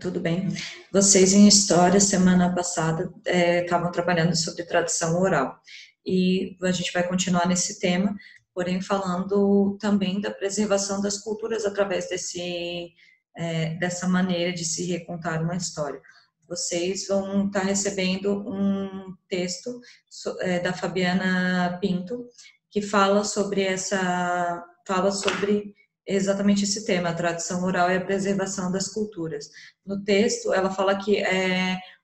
Tudo bem. Vocês em História, semana passada, estavam trabalhando sobre tradição oral. E a gente vai continuar nesse tema, porém falando também da preservação das culturas através dessa maneira de se recontar uma história. Vocês vão estar recebendo um texto da Fabiana Pinto, que fala sobre exatamente esse tema, a tradição oral e a preservação das culturas. No texto, ela fala que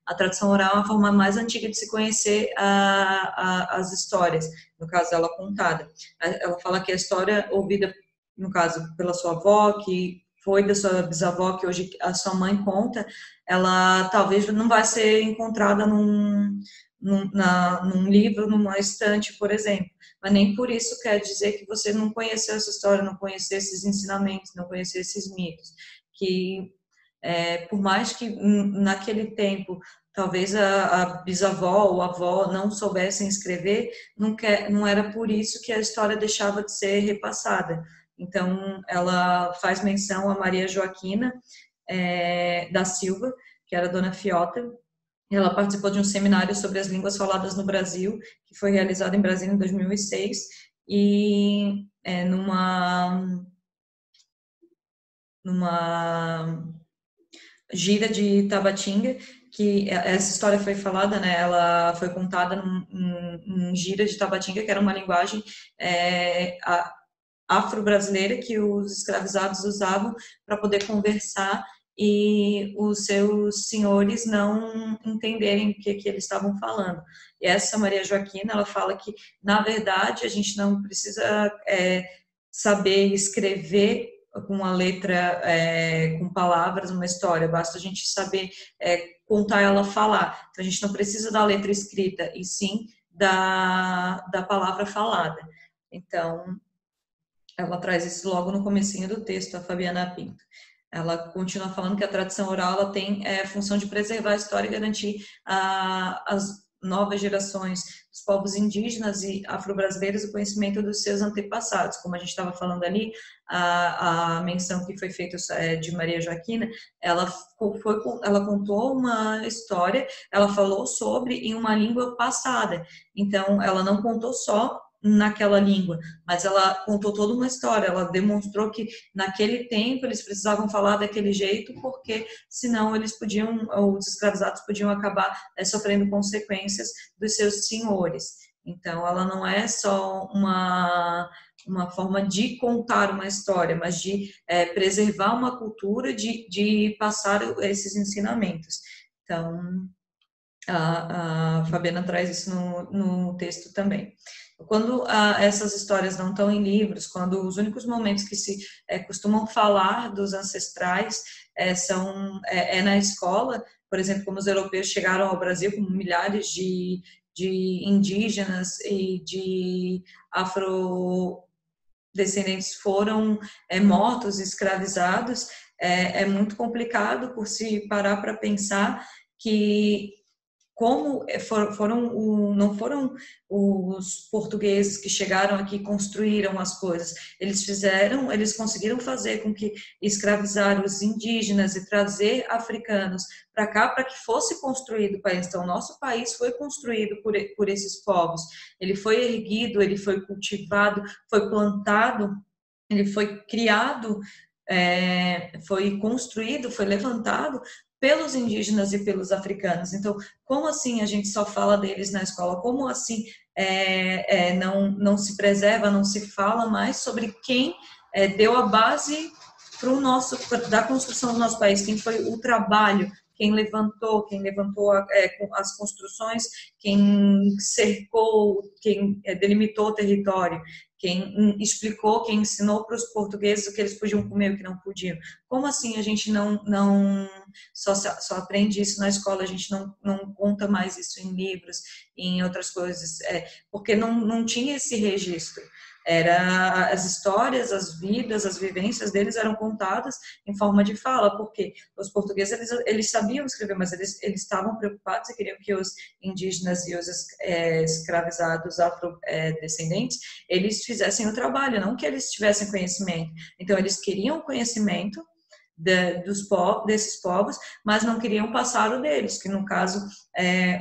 a tradição oral é a forma mais antiga de se conhecer as histórias, no caso dela contada. Ela fala que a história ouvida, no caso, pela sua avó, que foi da sua bisavó, que hoje a sua mãe conta, ela talvez não vai ser encontrada num livro, numa estante, por exemplo. Mas nem por isso quer dizer que você não conheceu essa história, não conheceu esses ensinamentos, não conheceu esses mitos. Que, por mais que naquele tempo, talvez a bisavó ou a avó não soubessem escrever, não era por isso que a história deixava de ser repassada. Então, ela faz menção a Maria Joaquina da Silva, que era Dona Fiota. Ela participou de um seminário sobre as línguas faladas no Brasil, que foi realizado em Brasília em 2006, e numa gira de Tabatinga, que essa história foi falada, né? Ela foi contada num gira de Tabatinga, que era uma linguagem afro-brasileira que os escravizados usavam para poder conversar e os seus senhores não entenderem o que eles estavam falando. E essa Maria Joaquina, ela fala que, na verdade, a gente não precisa saber escrever com uma letra, com palavras, uma história, basta a gente saber contar ela falar. Então, a gente não precisa da letra escrita, e sim da palavra falada. Então, ela traz isso logo no comecinho do texto, a Fabiana Pinto. Ela continua falando que a tradição oral ela tem a função de preservar a história e garantir às novas gerações dos povos indígenas e afro-brasileiros o conhecimento dos seus antepassados. Como a gente estava falando ali, a menção que foi feita de Maria Joaquina, ela contou uma história, ela falou sobre em uma língua passada. Então, ela não contou só naquela língua, mas ela contou toda uma história, ela demonstrou que naquele tempo eles precisavam falar daquele jeito, porque senão os escravizados podiam acabar sofrendo consequências dos seus senhores. Então, ela não é só uma forma de contar uma história, mas de preservar uma cultura, de passar esses ensinamentos. Então, a Fabiana traz isso no texto também. Quando essas histórias não estão em livros, quando os únicos momentos que se costumam falar dos ancestrais são na escola, por exemplo, como os europeus chegaram ao Brasil com milhares de indígenas e de afrodescendentes foram mortos, escravizados, é muito complicado por se parar para pensar que como não foram os portugueses que chegaram aqui e construíram as coisas, eles conseguiram fazer com que escravizar os indígenas e trazer africanos para cá para que fosse construído o país. Então, o nosso país foi construído por esses povos, ele foi erguido, ele foi cultivado, foi plantado, ele foi criado, foi construído, foi levantado pelos indígenas e pelos africanos. Então, como assim a gente só fala deles na escola? Como assim não se preserva, não se fala mais sobre quem deu a base da construção do nosso país, quem foi o trabalho, quem levantou as construções, quem cercou, quem delimitou o território, quem explicou, quem ensinou para os portugueses o que eles podiam comer e o que não podiam. Como assim a gente não só aprende isso na escola, a gente não conta mais isso em livros, em outras coisas, porque não tinha esse registro. As histórias, as vidas, as vivências deles eram contadas em forma de fala, porque os portugueses eles sabiam escrever, mas eles estavam preocupados e queriam que os indígenas e os escravizados afrodescendentes eles fizessem o trabalho, não que eles tivessem conhecimento. Então, eles queriam conhecimento desses povos, mas não queriam passar o deles, que no caso,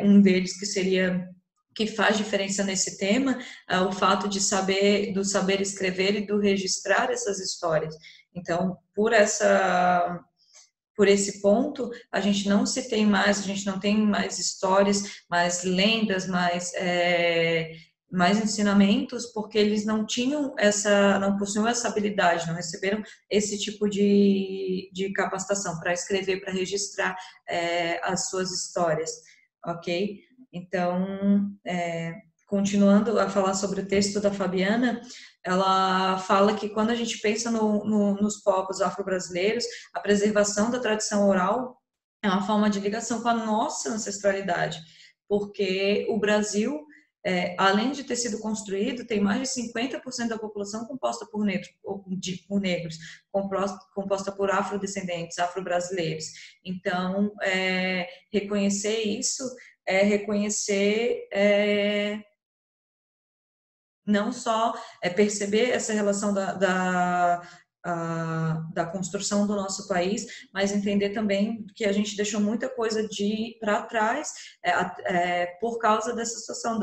um deles que seria, que faz diferença nesse tema, é o fato de do saber escrever e do registrar essas histórias. Então, por esse ponto, a gente não tem mais histórias, mais lendas, mais ensinamentos, porque eles não possuíam essa habilidade, não receberam esse tipo de capacitação para escrever, para registrar as suas histórias, ok? Então, continuando a falar sobre o texto da Fabiana, ela fala que quando a gente pensa nos povos afro-brasileiros, a preservação da tradição oral é uma forma de ligação com a nossa ancestralidade, porque o Brasil, além de ter sido construído, tem mais de 50% da população composta por negros, composta por afrodescendentes, afro-brasileiros. Então, reconhecer isso é reconhecer não só perceber essa relação da construção do nosso país, mas entender também que a gente deixou muita coisa para trás por causa dessa situação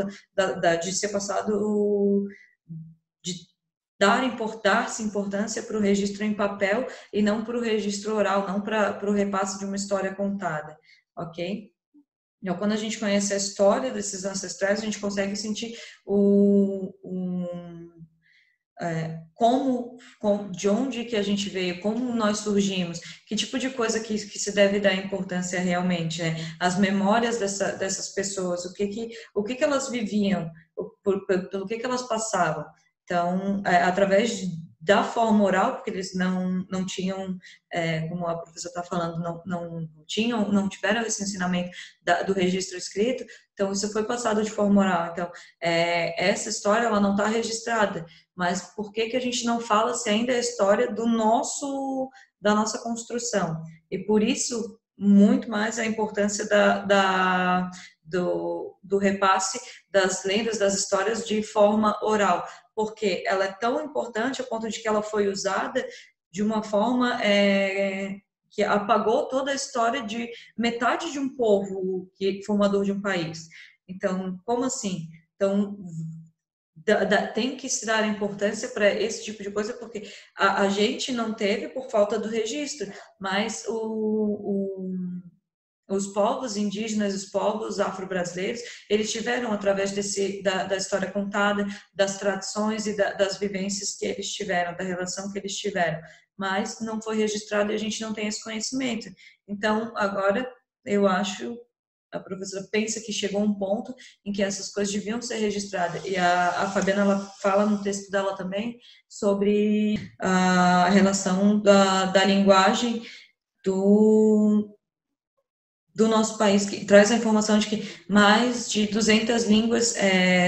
de ser passado, de dar-se importância para o registro em papel e não para o registro oral, não para o repasse de uma história contada, ok? Então, quando a gente conhece a história desses ancestrais, a gente consegue sentir de onde que a gente veio, como nós surgimos, que tipo de coisa que se deve dar importância realmente, né? As memórias dessas pessoas, o que elas viviam, pelo que elas passavam. Então, através da forma oral, porque eles não tinham, como a professora está falando, não tiveram esse ensinamento do registro escrito, então isso foi passado de forma oral. Então, essa história, ela não está registrada, mas por que a gente não fala se ainda é a história da nossa construção? E por isso, muito mais a importância do repasse das lendas, das histórias de forma oral, porque ela é tão importante a ponto de que ela foi usada de uma forma que apagou toda a história de metade de um povo formador de um país. Então, como assim? Então, tem que se dar importância para esse tipo de coisa, porque a gente não teve por falta do registro, mas os povos indígenas, os povos afro-brasileiros, eles tiveram, através da história contada, das tradições e das vivências que eles tiveram, da relação que eles tiveram, mas não foi registrado e a gente não tem esse conhecimento. Então, agora, eu acho, a professora pensa que chegou um ponto em que essas coisas deviam ser registradas. E a Fabiana, ela fala no texto dela também sobre a relação da linguagem do nosso país, que traz a informação de que mais de 200 línguas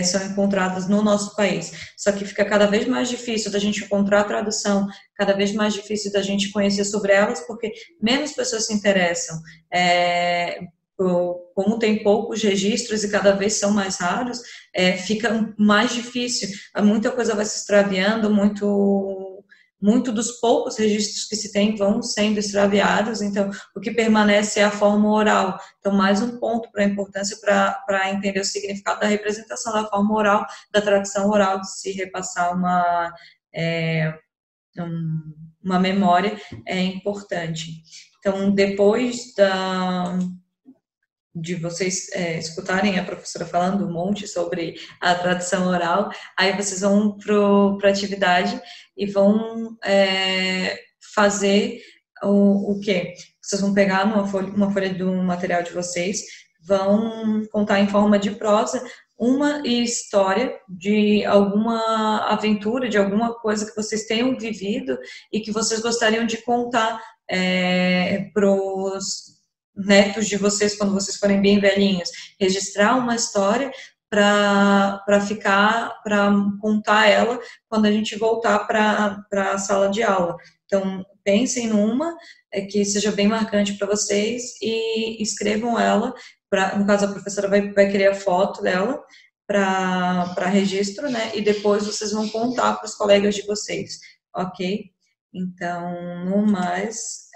são encontradas no nosso país. Só que fica cada vez mais difícil da gente encontrar a tradução, cada vez mais difícil da gente conhecer sobre elas, porque menos pessoas se interessam. Como tem poucos registros e cada vez são mais raros, fica mais difícil. Muita coisa vai se extraviando, muito dos poucos registros que se tem vão sendo extraviados, então o que permanece é a forma oral. Então, mais um ponto para a importância para entender o significado da representação da forma oral, da tradição oral, de se repassar uma memória é importante. Então, depois de vocês escutarem a professora falando um monte sobre a tradição oral, aí vocês vão para a atividade e vão fazer o quê? Vocês vão pegar uma folha do material de vocês, vão contar em forma de prosa uma história de alguma aventura, de alguma coisa que vocês tenham vivido e que vocês gostariam de contar para os netos de vocês, quando vocês forem bem velhinhos, registrar uma história para contar ela quando a gente voltar para a sala de aula. Então, pensem numa que seja bem marcante para vocês e escrevam ela, no caso a professora vai querer a foto dela para registro, né, e depois vocês vão contar para os colegas de vocês, ok? Então, no mais,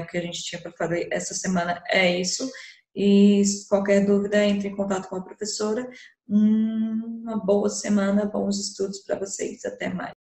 o que a gente tinha para fazer essa semana é isso. E se qualquer dúvida, entre em contato com a professora. Uma boa semana, bons estudos para vocês. Até mais.